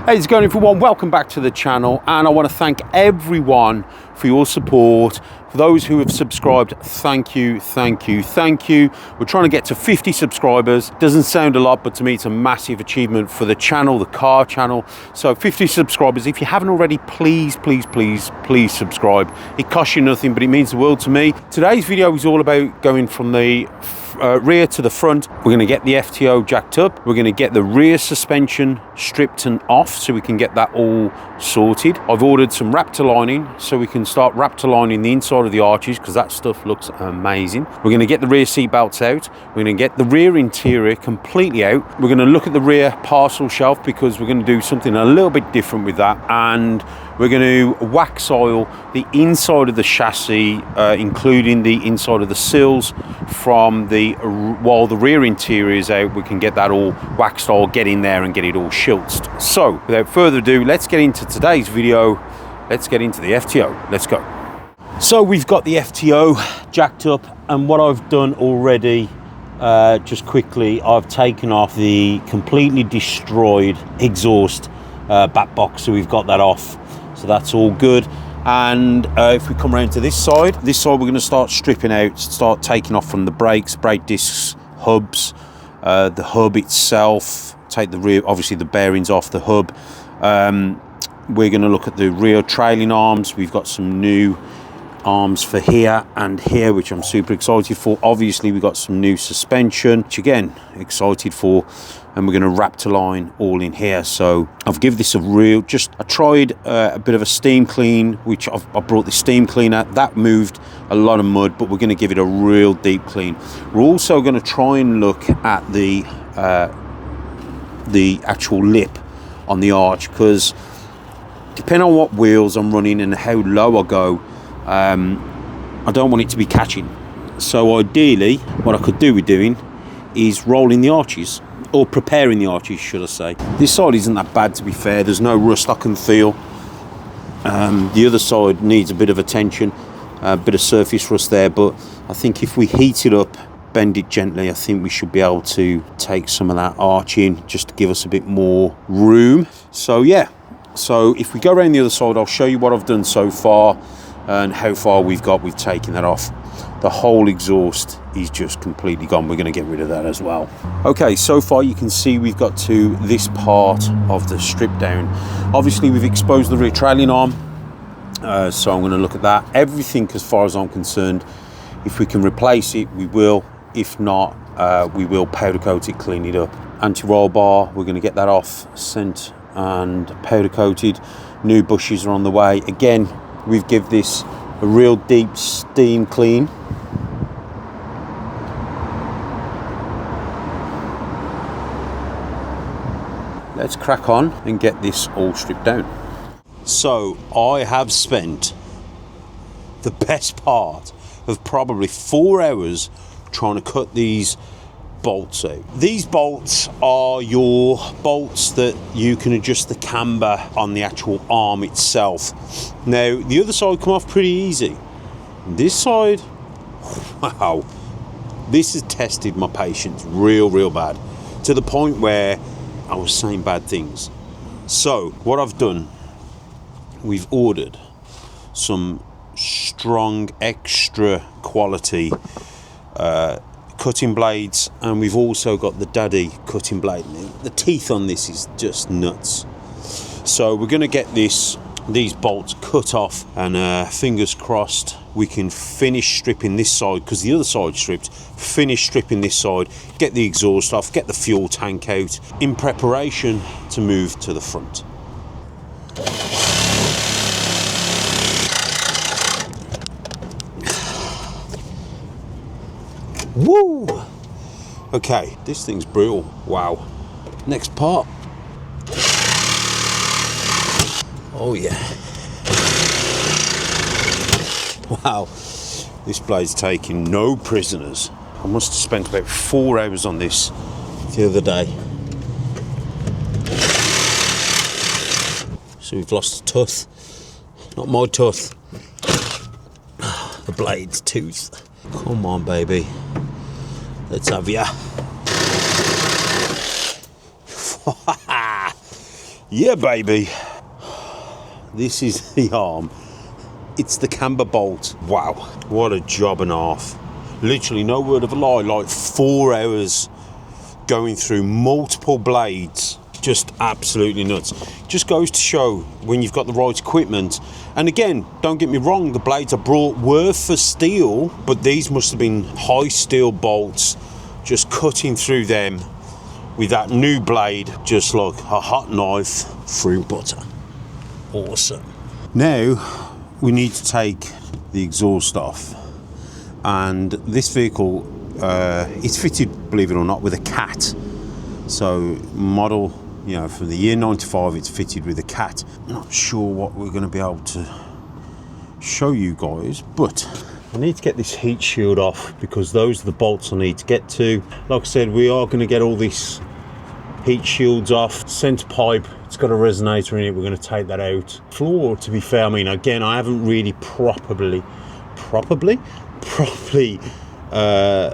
Hey, it's going everyone, welcome back to the channel, and I want to thank everyone for your support. For those who have subscribed, thank you. We're trying to get to 50 subscribers. Doesn't sound a lot, but to me it's a massive achievement for the channel, the car channel. So 50 subscribers. If you haven't already, please subscribe. It costs you nothing, but it means the world to me. Today's video is all about going from the rear to the front. We're going to get the FTO jacked up. We're going to get the rear suspension stripped and off so we can get that all sorted. I've ordered some Raptor lining so we can start Raptor lining the inside of the arches because that stuff looks amazing. We're going to get the rear seat belts out. We're going to get the rear interior completely out. We're going to look at the rear parcel shelf because we're going to do something a little bit different with that, and we're going to wax oil the inside of the chassis, including the inside of the sills from while the rear interior is out. We can get that all waxed oil, get in there and get it all schiltzed. So without further ado, let's get into today's video. Let's get into the FTO. Let's go. So we've got the FTO jacked up, and what I've done already, just quickly, I've taken off the completely destroyed exhaust back box, so we've got that off. So that's all good. And if we come around to this side we're going to start stripping out, start taking off from the brakes, brake discs, hubs, the hub itself, take the rear, obviously the bearings off the hub. We're going to look at the rear trailing arms. We've got some new arms for here and here, which I'm super excited for. Obviously we've got some new suspension, which again excited for, and we're going to Raptor line all in here. So I've given this a real, I tried a bit of a steam clean, which I brought the steam cleaner. That moved a lot of mud, but we're going to give it a real deep clean. We're also going to try and look at the actual lip on the arch, because depending on what wheels I'm running and how low I go, I don't want it to be catching. So ideally what I could do with doing is rolling the arches, or preparing the arches should I say. This side isn't that bad, to be fair. There's no rust I can feel. The other side needs a bit of attention, a bit of surface rust there, but I think if we heat it up, bend it gently, I think we should be able to take some of that arch in, just to give us a bit more room. So yeah, so if we go around the other side, I'll show you what I've done so far and how far we've got with taking that off. The whole exhaust is just completely gone. We're going to get rid of that as well. Okay, so far you can see we've got to this part of the strip down. Obviously we've exposed the rear trailing arm, so I'm going to look at that. Everything, as far as I'm concerned, if we can replace it, we will. If not, we will powder coat it, clean it up. Anti-roll bar, we're going to get that off, sent and powder coated. New bushes are on the way. Again, we've given this a real deep steam clean. Let's crack on and get this all stripped down. So I have spent the best part of probably 4 hours trying to cut these bolts out. These bolts are your bolts that you can adjust the camber on the actual arm itself. Now the other side come off pretty easy. This side, wow, this has tested my patience real bad, to the point where I was saying bad things. So what I've done, we've ordered some strong extra quality cutting blades, and we've also got the daddy cutting blade. The teeth on this is just nuts. So we're going to get these bolts cut off, and fingers crossed we can finish stripping this side, because the other side's stripped. Finish stripping this side, get the exhaust off, get the fuel tank out, in preparation to move to the front. Woo! Okay, this thing's brutal. Wow. Next part. Oh yeah. Wow. This blade's taking no prisoners. I must have spent about 4 hours on this the other day. So we've lost a tooth. Not my tooth. The blade's tooth. Come on, baby. Let's have ya. Yeah, baby. This is the arm. It's the camber bolt. Wow, what a job and a half. Literally, no word of a lie, like 4 hours going through multiple blades. Just absolutely nuts. Just goes to show when you've got the right equipment. And again, don't get me wrong, the blades I brought were for steel, but these must have been high steel bolts, just cutting through them with that new blade, just like a hot knife through butter. Awesome. Now we need to take the exhaust off, and this vehicle is fitted, believe it or not, with a cat. So model, you know, for the year 95, it's fitted with a cat. Not sure what we're going to be able to show you guys, but I need to get this heat shield off because those are the bolts I need to get to. Like I said, we are going to get all this heat shields off. Centre pipe, it's got a resonator in it, we're going to take that out. Floor, to be fair, I mean, again, I haven't really properly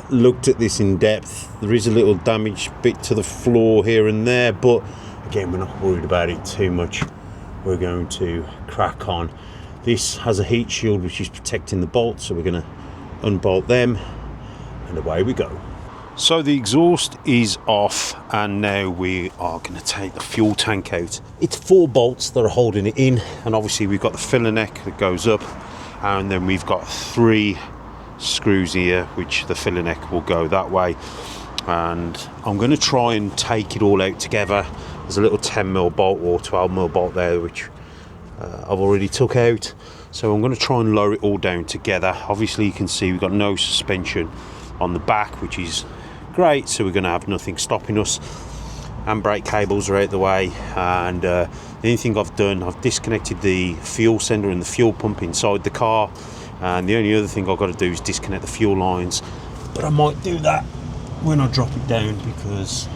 looked at this in depth. There is a little damaged bit to the floor here and there, but again, we're not worried about it too much. We're going to crack on. This has a heat shield which is protecting the bolts, so we're going to unbolt them and away we go. So the exhaust is off, and now we are going to take the fuel tank out. It's 4 bolts that are holding it in, and obviously we've got the filler neck that goes up, and then we've got 3 screws here which the filler neck will go that way. And I'm going to try and take it all out together. There's a little 10mm bolt or 12mm bolt there which I've already took out, so I'm going to try and lower it all down together. Obviously you can see we've got no suspension on the back, which is great, so we're going to have nothing stopping us. Handbrake cables are out the way, and the only thing I've done, I've disconnected the fuel sender and the fuel pump inside the car, and the only other thing I've got to do is disconnect the fuel lines, but I might do that when I drop it down because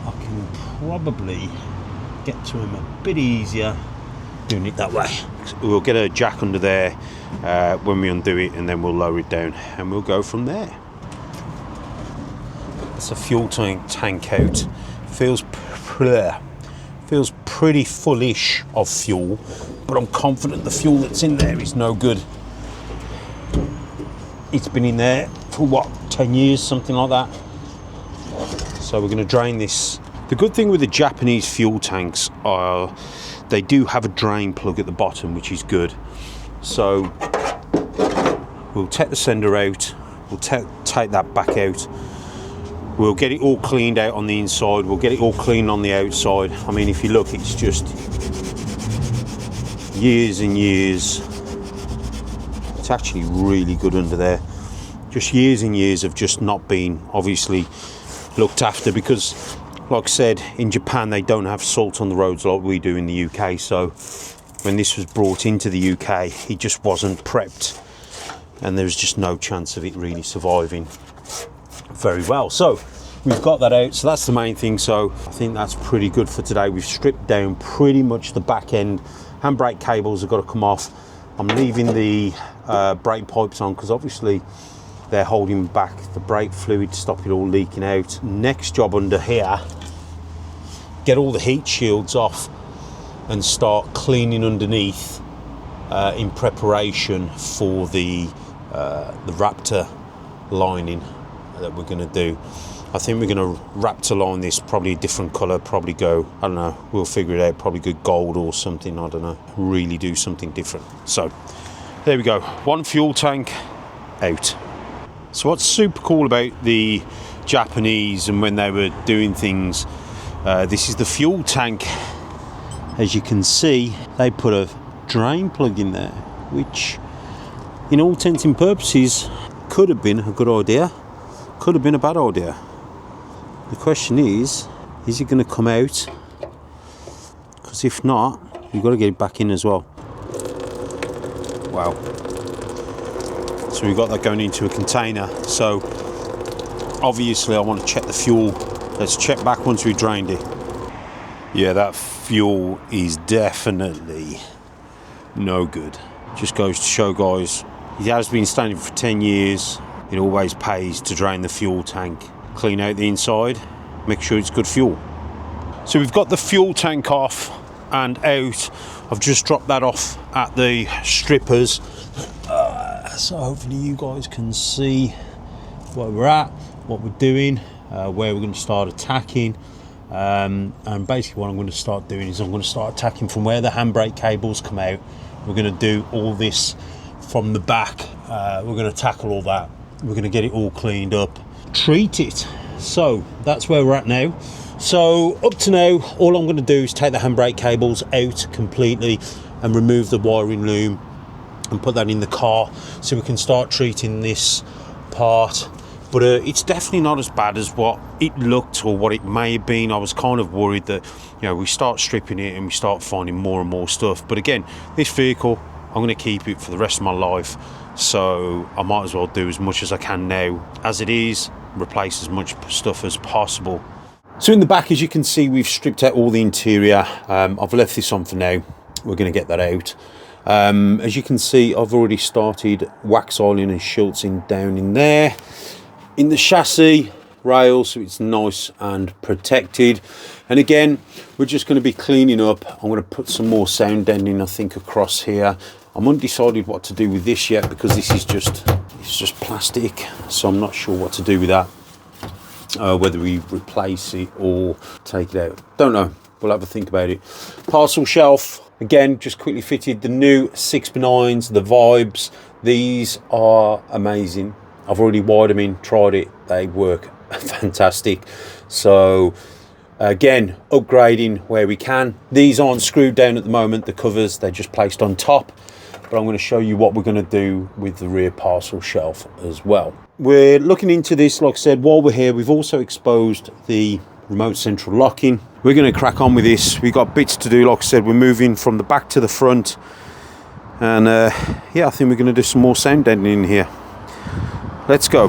I can probably get to them a bit easier doing it that way. We'll get a jack under there when we undo it, and then we'll lower it down and we'll go from there. It's a fuel tank out. Feels pretty fullish of fuel, but I'm confident the fuel that's in there is no good. It's been in there for what, 10 years, something like that. So we're going to drain this. The good thing with the Japanese fuel tanks are they do have a drain plug at the bottom, which is good. So we'll take the sender out, we'll take that back out, we'll get it all cleaned out on the inside, we'll get it all clean on the outside. I mean, if you look, it's just years and years. It's actually really good under there. Just years and years of just not being obviously looked after, because like I said, in Japan they don't have salt on the roads like we do in the UK, so when this was brought into the UK it just wasn't prepped, and there was just no chance of it really surviving very well. So we've got that out, so that's the main thing. So I think that's pretty good for today. We've stripped down pretty much the back end. Handbrake cables have got to come off. I'm leaving the brake pipes on because obviously they're holding back the brake fluid to stop it all leaking out. Next job under here, get all the heat shields off and start cleaning underneath in preparation for the Raptor lining that we're going to do. I think we're going to Raptor line this probably a different colour, probably go, I don't know, we'll figure it out, probably go gold or something, I don't know, really do something different. So there we go, one fuel tank out. So what's super cool about the Japanese and when they were doing things, this is the fuel tank. As you can see, they put a drain plug in there, which in all intents and purposes could have been a good idea, could have been a bad idea. The question is it going to come out? Because if not, you've got to get it back in as well. Wow. So we've got that going into a container. So obviously I want to check the fuel. Let's check back once we've drained it. Yeah, that fuel is definitely no good. Just goes to show, guys, it has been standing for 10 years. It always pays to drain the fuel tank, clean out the inside, make sure it's good fuel. So we've got the fuel tank off and out. I've just dropped that off at the strippers. So hopefully you guys can see where we're at, what we're doing, where we're going to start attacking. And basically what I'm going to start doing is I'm going to start attacking from where the handbrake cables come out. We're going to do all this from the back. We're going to tackle all that. We're going to get it all cleaned up, treat it. So that's where we're at now. So up to now, all I'm going to do is take the handbrake cables out completely and remove the wiring loom and put that in the car so we can start treating this part. But it's definitely not as bad as what it looked or what it may have been. I was kind of worried that, you know, we start stripping it and we start finding more and more stuff. But again, this vehicle, I'm going to keep it for the rest of my life. So I might as well do as much as I can now as it is, replace as much stuff as possible. So in the back, as you can see, we've stripped out all the interior. I've left this on for now. We're going to get that out. As you can see, I've already started wax oiling and schultzing down in there. In the chassis rail, so it's nice and protected. And again, we're just going to be cleaning up. I'm going to put some more sound deadening, I think, across here. I'm undecided what to do with this yet because this is it's just plastic, so I'm not sure what to do with that. Whether we replace it or take it out, don't know. We'll have a think about it. Parcel shelf, again, just quickly fitted the new 6x9s, the Vibes. These are amazing. I've already wired them in, tried it, they work fantastic. So again, upgrading where we can. These aren't screwed down at the moment, the covers, they're just placed on top. But I'm going to show you what we're going to do with the rear parcel shelf as well. We're looking into this, like I said, while we're here. We've also exposed the remote central locking. We're going to crack on with this. We've got bits to do, like I said. We're moving from the back to the front. And yeah, I think we're going to do some more sound deadening in here. Let's go.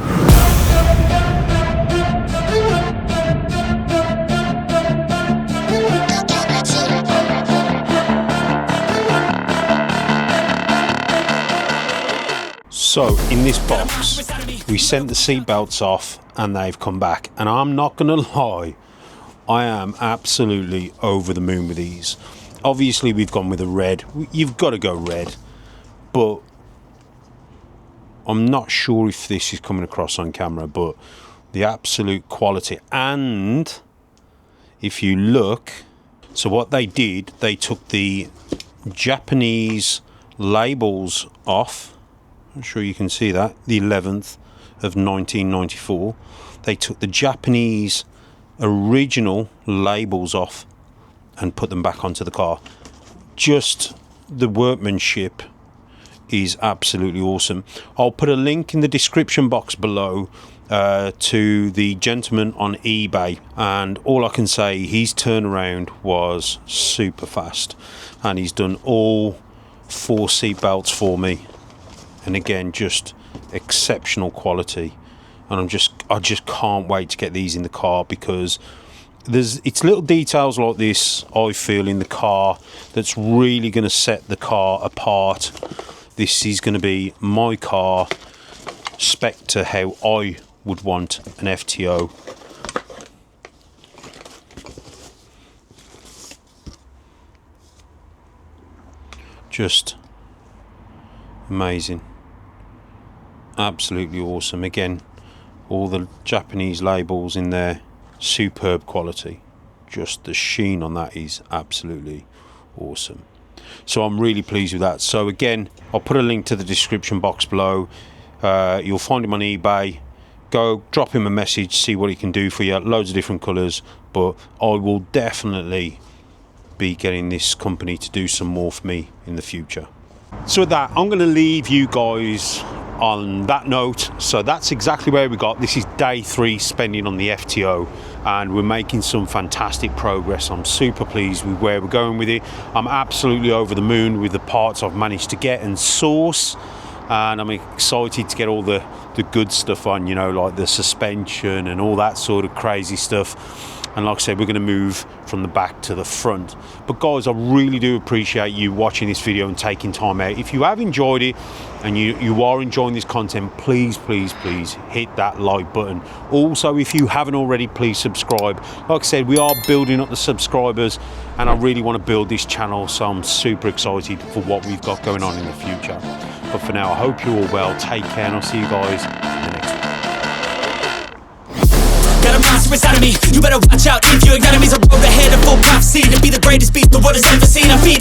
So in this box, we sent the seat belts off and they've come back. And I'm not going to lie, I am absolutely over the moon with these. Obviously, we've gone with a red. You've got to go red. But I'm not sure if this is coming across on camera, but the absolute quality. And if you look, so what they did, they took the Japanese labels off. I'm sure you can see that, the 11th of 1994. They took the Japanese original labels off and put them back onto the car. Just the workmanship is absolutely awesome. I'll put a link in the description box below to the gentleman on eBay, and all I can say, his turnaround was super fast, and he's done all 4 seat belts for me. And again, just exceptional quality. And I just can't wait to get these in the car, because it's little details like this, I feel, in the car that's really going to set the car apart. This is going to be my car, spec to how I would want an FTO. Just amazing. Absolutely awesome. Again, all the Japanese labels in there, superb quality. Just the sheen on that is absolutely awesome. So I'm really pleased with that. So again, I'll put a link to the description box below. You'll find him on eBay. Go drop him a message, see what he can do for you. Loads of different colours, but I will definitely be getting this company to do some more for me in the future. So with that, I'm going to leave you guys on that note. So that's exactly where we got. This is day 3 spending on the FTO, and we're making some fantastic progress. I'm super pleased with where we're going with it. I'm absolutely over the moon with the parts I've managed to get and source, and I'm excited to get all the good stuff on, you know, like the suspension and all that sort of crazy stuff. And like I said, we're going to move from the back to the front. But guys, I really do appreciate you watching this video and taking time out. If you have enjoyed it and you are enjoying this content, please hit that like button. Also, if you haven't already, please subscribe. Like I said, we are building up the subscribers, and I really want to build this channel, so I'm super excited for what we've got going on in the future. But for now, I hope you're all well. Take care, and I'll see you guys in the next one. Got a monster inside of me, you better watch out if your enemy's a road ahead of full prophecy. To be the greatest beast the world has ever seen. I feed